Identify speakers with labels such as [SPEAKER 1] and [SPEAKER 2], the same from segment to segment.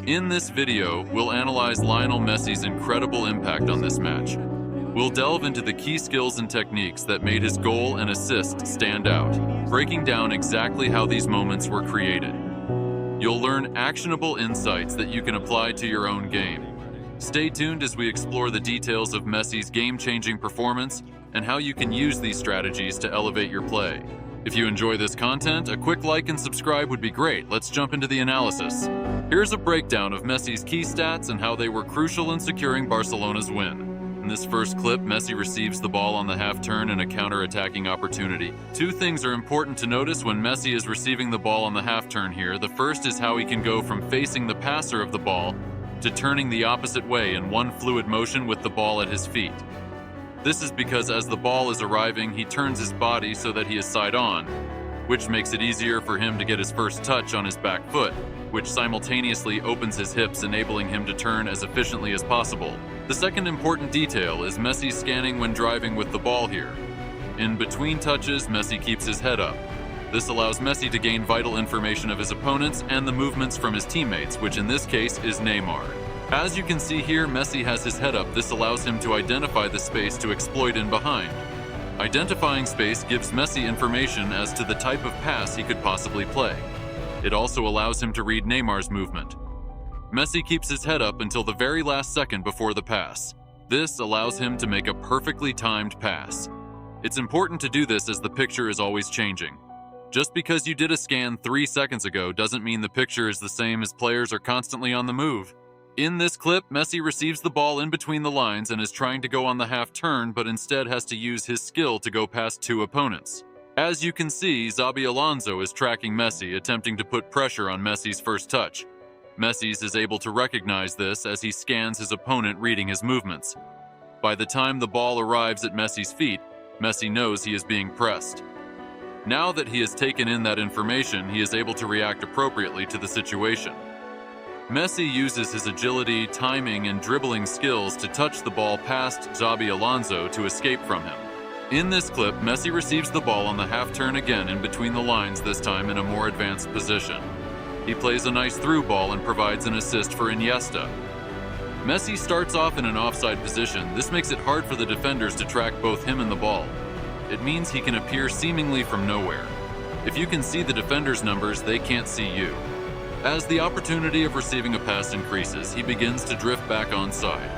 [SPEAKER 1] In this video, we'll analyze Lionel Messi's incredible impact on this match. We'll delve into the key skills and techniques that made his goal and assist stand out, breaking down exactly how these moments were created. You'll learn actionable insights that you can apply to your own game. Stay tuned as we explore the details of Messi's game-changing performance and how you can use these strategies to elevate your play. If you enjoy this content, a quick like and subscribe would be great. Let's jump into the analysis. Here's a breakdown of Messi's key stats and how they were crucial in securing Barcelona's win. In this first clip, Messi receives the ball on the half-turn in a counter-attacking opportunity. Two things are important to notice when Messi is receiving the ball on the half-turn here. The first is how he can go from facing the passer of the ball to turning the opposite way in one fluid motion with the ball at his feet. This is because as the ball is arriving, he turns his body so that he is side-on, which makes it easier for him to get his first touch on his back foot, which simultaneously opens his hips, enabling him to turn as efficiently as possible. The second important detail is Messi scanning when driving with the ball here. In between touches, Messi keeps his head up. This allows Messi to gain vital information of his opponents and the movements from his teammates, which in this case is Neymar. As you can see here, Messi has his head up. This allows him to identify the space to exploit in behind. Identifying space gives Messi information as to the type of pass he could possibly play. It also allows him to read Neymar's movement. Messi keeps his head up until the very last second before the pass. This allows him to make a perfectly timed pass. It's important to do this as the picture is always changing. Just because you did a scan 3 seconds ago doesn't mean the picture is the same as players are constantly on the move. In this clip, Messi receives the ball in between the lines and is trying to go on the half-turn, but instead has to use his skill to go past two opponents. As you can see, Xabi Alonso is tracking Messi, attempting to put pressure on Messi's first touch. Messi is able to recognize this as he scans his opponent, reading his movements. By the time the ball arrives at Messi's feet, Messi knows he is being pressed. Now that he has taken in that information, he is able to react appropriately to the situation. Messi uses his agility, timing, and dribbling skills to touch the ball past Xabi Alonso to escape from him. In this clip, Messi receives the ball on the half-turn again in between the lines, this time in a more advanced position. He plays a nice through ball and provides an assist for Iniesta. Messi starts off in an offside position. This makes it hard for the defenders to track both him and the ball. It means he can appear seemingly from nowhere. If you can see the defenders' numbers, they can't see you. As the opportunity of receiving a pass increases, he begins to drift back onside.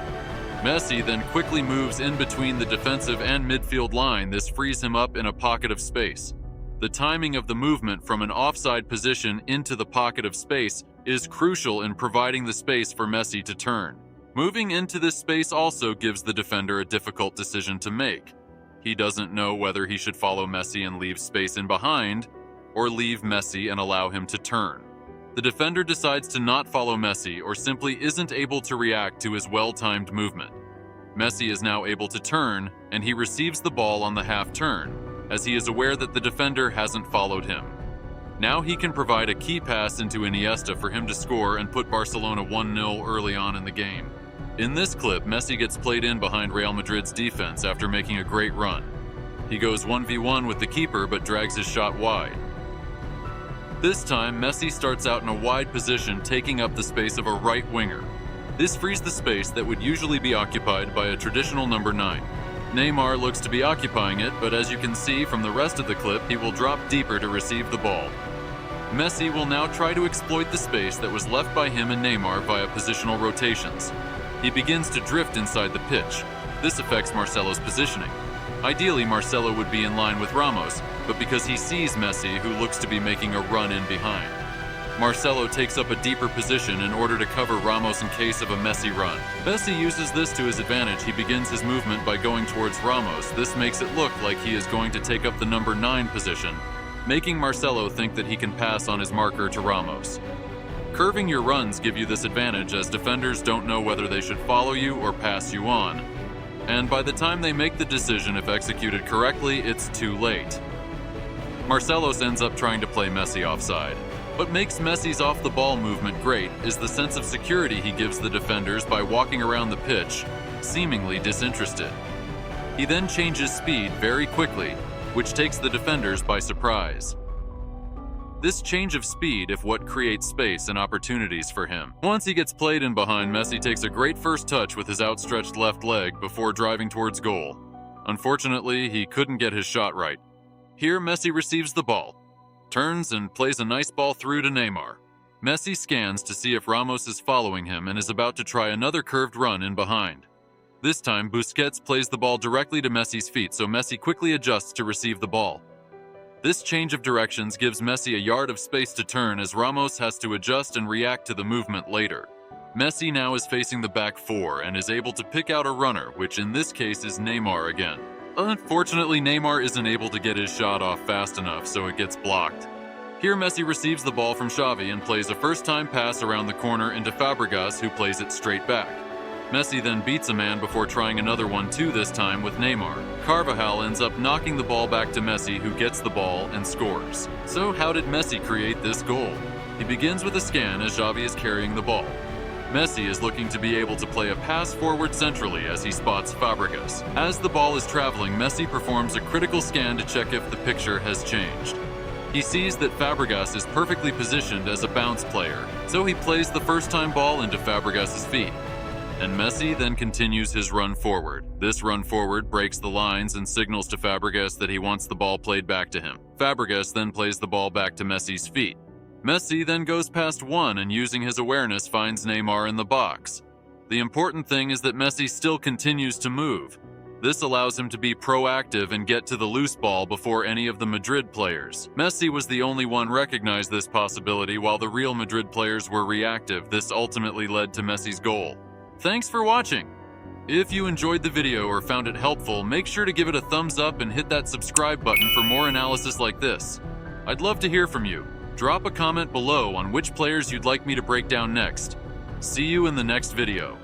[SPEAKER 1] Messi then quickly moves in between the defensive and midfield line. This frees him up in a pocket of space. The timing of the movement from an offside position into the pocket of space is crucial in providing the space for Messi to turn. Moving into this space also gives the defender a difficult decision to make. He doesn't know whether he should follow Messi and leave space in behind, or leave Messi and allow him to turn. The defender decides to not follow Messi or simply isn't able to react to his well-timed movement. Messi is now able to turn, and he receives the ball on the half-turn, as he is aware that the defender hasn't followed him. Now he can provide a key pass into Iniesta for him to score and put Barcelona 1-0 early on in the game. In this clip, Messi gets played in behind Real Madrid's defense after making a great run. He goes 1v1 with the keeper but drags his shot wide. This time, Messi starts out in a wide position, taking up the space of a right winger. This frees the space that would usually be occupied by a traditional number 9. Neymar looks to be occupying it, but as you can see from the rest of the clip, he will drop deeper to receive the ball. Messi will now try to exploit the space that was left by him and Neymar via positional rotations. He begins to drift inside the pitch. This affects Marcelo's positioning. Ideally, Marcelo would be in line with Ramos, but because he sees Messi, who looks to be making a run in behind, Marcelo takes up a deeper position in order to cover Ramos in case of a Messi run. Messi uses this to his advantage. He begins his movement by going towards Ramos. This makes it look like he is going to take up the number 9 position, making Marcelo think that he can pass on his marker to Ramos. Curving your runs give you this advantage as defenders don't know whether they should follow you or pass you on. And by the time they make the decision, if executed correctly, it's too late. Marcelos ends up trying to play Messi offside. What makes Messi's off-the-ball movement great is the sense of security he gives the defenders by walking around the pitch, seemingly disinterested. He then changes speed very quickly, which takes the defenders by surprise. This change of speed is what creates space and opportunities for him. Once he gets played in behind, Messi takes a great first touch with his outstretched left leg before driving towards goal. Unfortunately, he couldn't get his shot right. Here, Messi receives the ball, turns and plays a nice ball through to Neymar. Messi scans to see if Ramos is following him and is about to try another curved run in behind. This time, Busquets plays the ball directly to Messi's feet, so Messi quickly adjusts to receive the ball. This change of directions gives Messi a yard of space to turn as Ramos has to adjust and react to the movement later. Messi now is facing the back four and is able to pick out a runner, which in this case is Neymar again. Unfortunately, Neymar isn't able to get his shot off fast enough, so it gets blocked. Here, Messi receives the ball from Xavi and plays a first-time pass around the corner into Fabregas, who plays it straight back. Messi then beats a man before trying another one too, this time with Neymar. Carvajal ends up knocking the ball back to Messi, who gets the ball and scores. So how did Messi create this goal? He begins with a scan as Xavi is carrying the ball. Messi is looking to be able to play a pass forward centrally as he spots Fabregas. As the ball is traveling, Messi performs a critical scan to check if the picture has changed. He sees that Fabregas is perfectly positioned as a bounce player, so he plays the first-time ball into Fabregas' feet. And Messi then continues his run forward. This run forward breaks the lines and signals to Fabregas that he wants the ball played back to him. Fabregas then plays the ball back to Messi's feet. Messi then goes past one and using his awareness finds Neymar in the box. The important thing is that Messi still continues to move. This allows him to be proactive and get to the loose ball before any of the Madrid players. Messi was the only one recognized this possibility while the Real Madrid players were reactive. This ultimately led to Messi's goal. Thanks for watching. If you enjoyed the video or found it helpful, make sure to give it a thumbs up and hit that subscribe button for more analysis like this. I'd love to hear from you. Drop a comment below on which players you'd like me to break down next. See you in the next video.